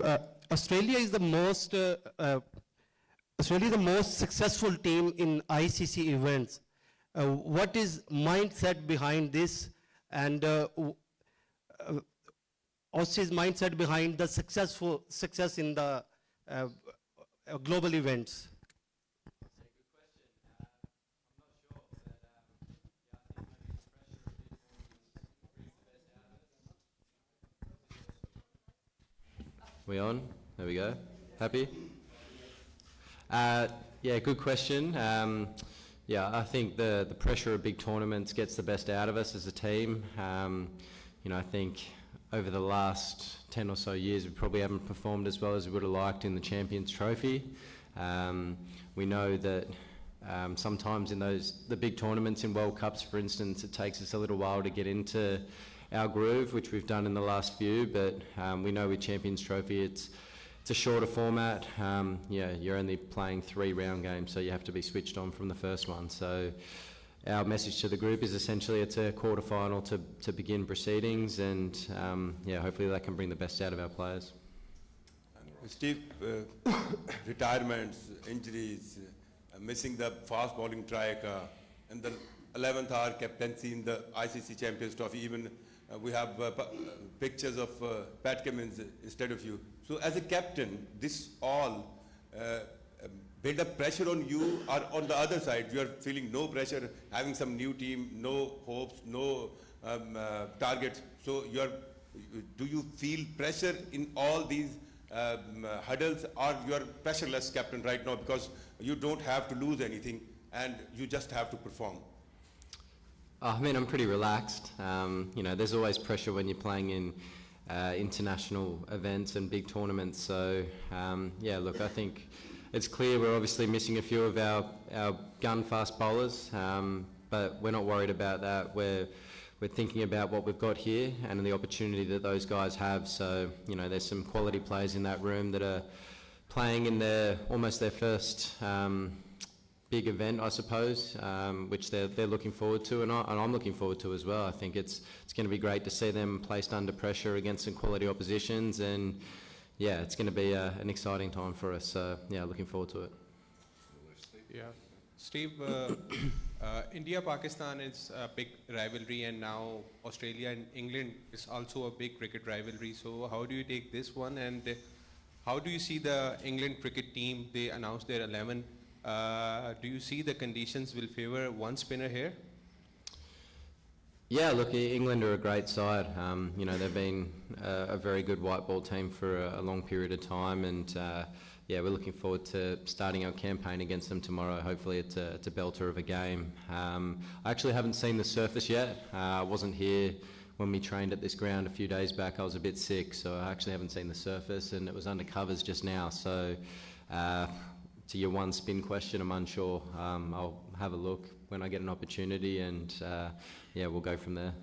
Steve, Australia is the most successful team in ICC events. What is mindset behind this, and Aussie's mindset behind the success in the global events? We on? There we go. Happy? Yeah, good question. Yeah, I think the pressure of big tournaments gets the best out of us as a team. I think over the last 10 or so years, we probably haven't performed as well as we would have liked in the Champions Trophy. We know that sometimes in the big tournaments in World Cups, for instance, it takes us a little while to get into our groove, which we've done in the last few, but we know with Champions Trophy it's a shorter format. You're only playing 3 round games, so you have to be switched on from the first one. So our message to the group is essentially it's a quarter final to begin proceedings, and hopefully that can bring the best out of our players. Steve, retirements, injuries, missing the fast bowling track, and the 11th hour captaincy in the ICC Champions Trophy, even we have pictures of Pat Cummins instead of you. So as a captain, this all build up pressure on you, or on the other side, you are feeling no pressure, having some new team, no hopes, no targets. So do you feel pressure in all these hurdles, or you are pressureless captain right now because you don't have to lose anything and you just have to perform? I mean, I'm pretty relaxed. There's always pressure when you're playing in international events and big tournaments. So, look, I think it's clear we're obviously missing a few of our gun-fast bowlers, but we're not worried about that. We're thinking about what we've got here and the opportunity that those guys have. So, there's some quality players in that room that are playing in almost their first big event, I suppose, which they're looking forward to, and I'm looking forward to as well. I think it's going to be great to see them placed under pressure against some quality oppositions, and it's going to be an exciting time for us. So looking forward to it. Yeah, Steve, India-Pakistan is a big rivalry, and now Australia and England is also a big cricket rivalry. So how do you take this one, and how do you see the England cricket team? They announced their 11. Do you see the conditions will favor one spinner here? Yeah, look, England are a great side. They've been a very good white ball team for a long period of time, and we're looking forward to starting our campaign against them tomorrow. Hopefully it's a belter of a game. I actually haven't seen the surface yet. I wasn't here when we trained at this ground a few days back. I was a bit sick, so I actually haven't seen the surface, and it was under covers just now. So to your one spin question, I'm unsure. I'll have a look when I get an opportunity, and we'll go from there.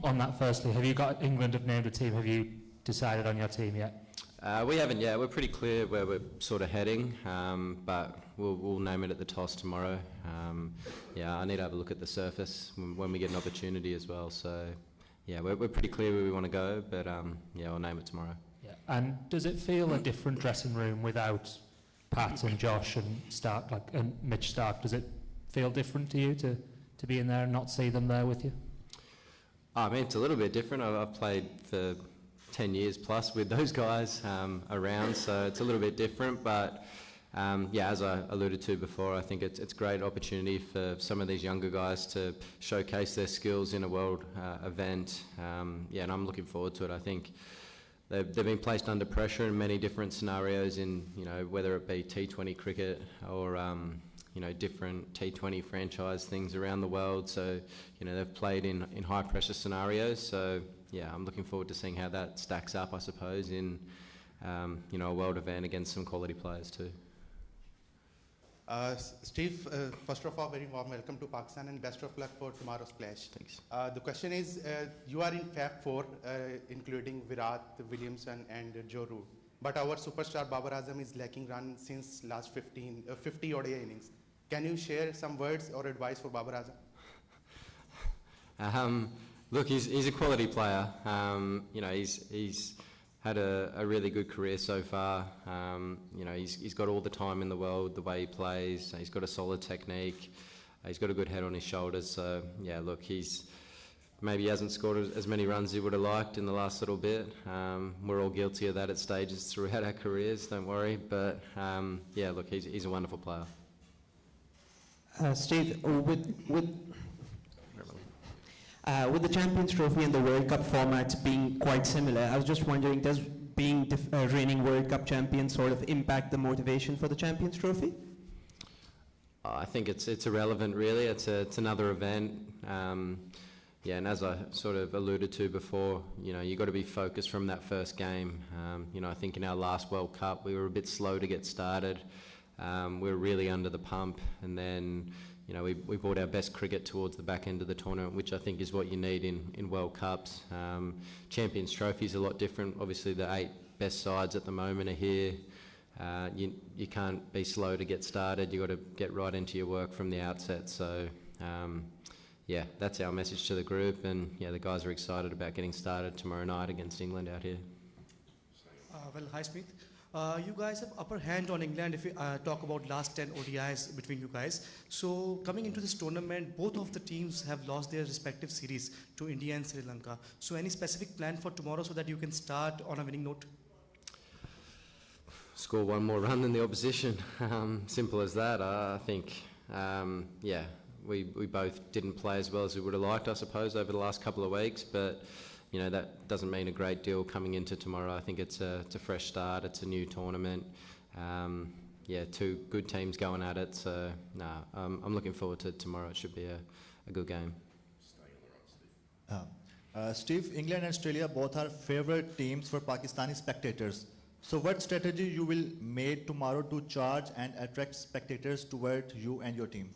On that, firstly, have you got England have named a team? Have you decided on your team yet? We haven't yet. We're pretty clear where we're sort of heading, but we'll name it at the toss tomorrow. I need to have a look at the surface when we get an opportunity as well. So, we're pretty clear where we want to go, but I'll name it tomorrow. Yeah. And does it feel a different dressing room without Pat and Josh and Stark, and Mitch Stark? Does it feel different to you to be in there and not see them there with you? I mean, it's a little bit different. I've played for 10 years plus with those guys around, so it's a little bit different. But as I alluded to before, I think it's a great opportunity for some of these younger guys to showcase their skills in a world event. And I'm looking forward to it. I think they've been placed under pressure in many different scenarios in, whether it be T20 cricket or, different T20 franchise things around the world. So, they've played in high pressure scenarios. So, I'm looking forward to seeing how that stacks up, I suppose, in, a world event against some quality players too. Steve, first of all, very warm welcome to Pakistan and best of luck for tomorrow's clash. Thanks. The question is, you are in Fab 4, including Virat, Williamson and Joe Root. But our superstar Babar Azam is lacking run since last 50 ODI innings. Can you share some words or advice for Babar Azam? Look, he's a quality player. He's had a really good career so far. You know, he's got all the time in the world, the way he plays. He's got a solid technique. He's got a good head on his shoulders. So, yeah, look, maybe he hasn't scored as many runs as he would have liked in the last little bit. We're all guilty of that at stages throughout our careers, don't worry. But, yeah, look, he's a wonderful player. Steve, with the Champions Trophy and the World Cup formats being quite similar, I was just wondering, does being reigning World Cup champion sort of impact the motivation for the Champions Trophy? I think it's irrelevant, really. It's another event. Yeah, and as I sort of alluded to before, you know, you've got to be focused from that first game. You know, I think in our last World Cup, we were a bit slow to get started. We were really under the pump, and then, you know, we brought our best cricket towards the back end of the tournament, which I think is what you need in World Cups. Champions Trophy is a lot different. Obviously, the 8 best sides at the moment are here. You can't be slow to get started. You've got to get right into your work from the outset. So, yeah, that's our message to the group, and yeah, the guys are excited about getting started tomorrow night against England out here. Well, hi Smith. You guys have upper hand on England if we talk about last 10 ODIs between you guys. So coming into this tournament, both of the teams have lost their respective series to India and Sri Lanka. So any specific plan for tomorrow so that you can start on a winning note? Score one more run than the opposition. Simple as that. I think, yeah, we both didn't play as well as we would have liked, I suppose, over the last couple of weeks. But you know, that doesn't mean a great deal coming into tomorrow. I think it's a fresh start. It's a new tournament. Yeah, 2 good teams going at it. So, I'm looking forward to tomorrow. It should be a good game. Steve, England and Australia both are favourite teams for Pakistani spectators. So what strategy you will make tomorrow to charge and attract spectators toward you and your team?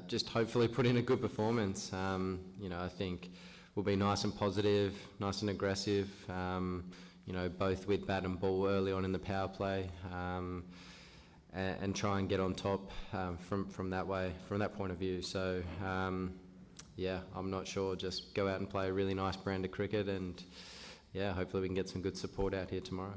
Just hopefully put in a good performance. You know, I think we'll be nice and positive, nice and aggressive, you know, both with bat and ball early on in the power play, and try and get on top from that point of view. So, yeah, I'm not sure. Just go out and play a really nice brand of cricket, and yeah, hopefully we can get some good support out here tomorrow.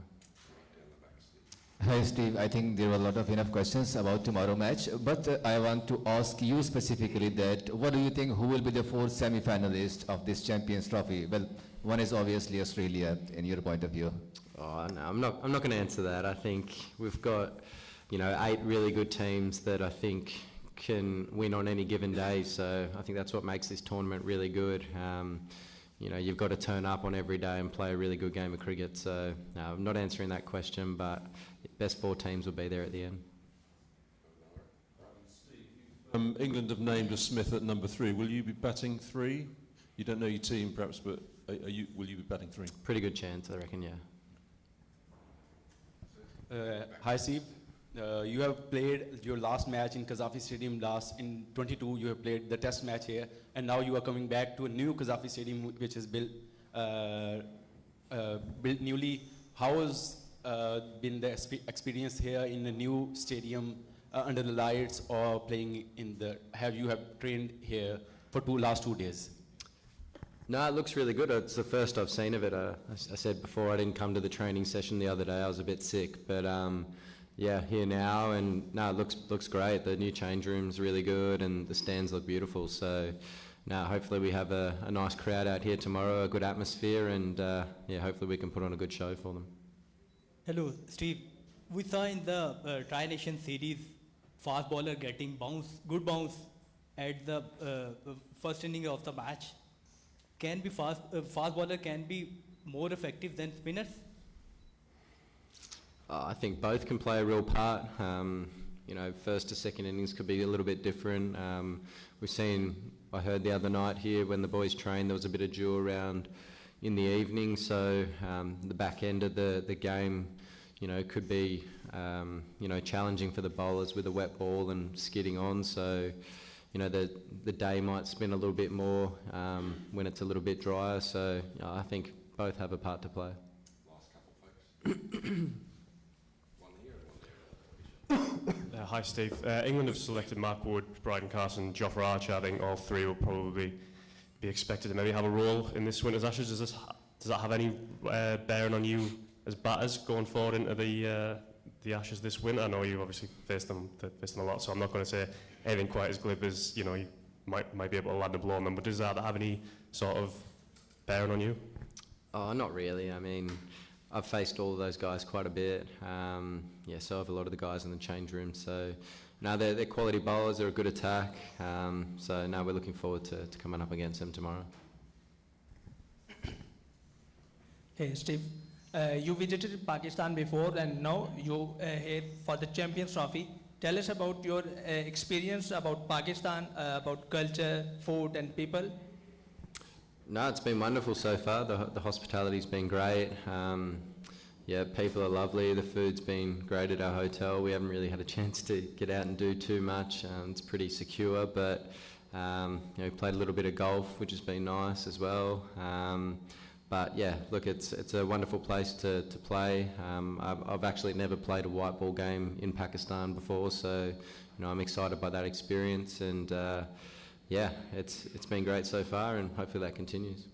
Hi Steve, I think there were a lot of enough questions about tomorrow match, but I want to ask you specifically that what do you think, who will be the 4 semi-finalists of this Champions Trophy? Well, one is obviously Australia, in your point of view. Oh no, I'm not going to answer that. I think we've got, you know, 8 really good teams that I think can win on any given day. So I think that's what makes this tournament really good. You know, you've got to turn up on every day and play a really good game of cricket. So no, I'm not answering that question, but best 4 teams will be there at the end. England have named a Smith at number 3. Will you be batting 3? You don't know your team, perhaps, but will you be batting 3? Pretty good chance, I reckon, yeah. Hi, Steve. You have played your last match in Qazafi Stadium in 22. You have played the test match here, and now you are coming back to a new Qazafi Stadium, which is built newly. How has been the experience here in the new stadium under the lights, or playing in the? Have you trained here for last 2 days? No, it looks really good. It's the first I've seen of it. I said before I didn't come to the training session the other day. I was a bit sick, but yeah, here now, and no, it looks great. The new change room's really good, and the stands look beautiful. So, now hopefully we have a nice crowd out here tomorrow, a good atmosphere, and yeah, hopefully we can put on a good show for them. Hello, Steve. We saw in the Tri-Nation series, fast bowler getting good bounce at the first inning of the match. Can be fast bowler can be more effective than spinners? I think both can play a real part. You know, first to second innings could be a little bit different. I heard the other night here when the boys trained, there was a bit of dew around in the evening, so the back end of the game, you know, could be, you know, challenging for the bowlers with a wet ball and skidding on. So, you know, the day might spin a little bit more when it's a little bit drier. So, you know, I think both have a part to play. Hi Steve. England have selected Mark Wood, Bryden Carson, Jofra Archer. I think all 3 will probably be expected to maybe have a role in this winter's Ashes. Does does that have any bearing on you as batters going forward into the Ashes this winter? I know you obviously faced them a lot, so I'm not going to say anything quite as glib as, you know, you might be able to land a blow on them, but does that have any sort of bearing on you? Oh, not really. I mean, I've faced all of those guys quite a bit. Yeah, so have a lot of the guys in the change room. So, no, they're quality bowlers. They're a good attack. So, now we're looking forward to coming up against them tomorrow. Hey, Steve. You visited Pakistan before and now you here for the Champions Trophy. Tell us about your experience about Pakistan, about culture, food and people. No, it's been wonderful so far. The hospitality's been great. Yeah, people are lovely. The food's been great at our hotel. We haven't really had a chance to get out and do too much. It's pretty secure, but you know, we played a little bit of golf, which has been nice as well. But yeah, look, it's a wonderful place to play. I've actually never played a white ball game in Pakistan before, so you know, I'm excited by that experience, and yeah, it's been great so far, and hopefully that continues.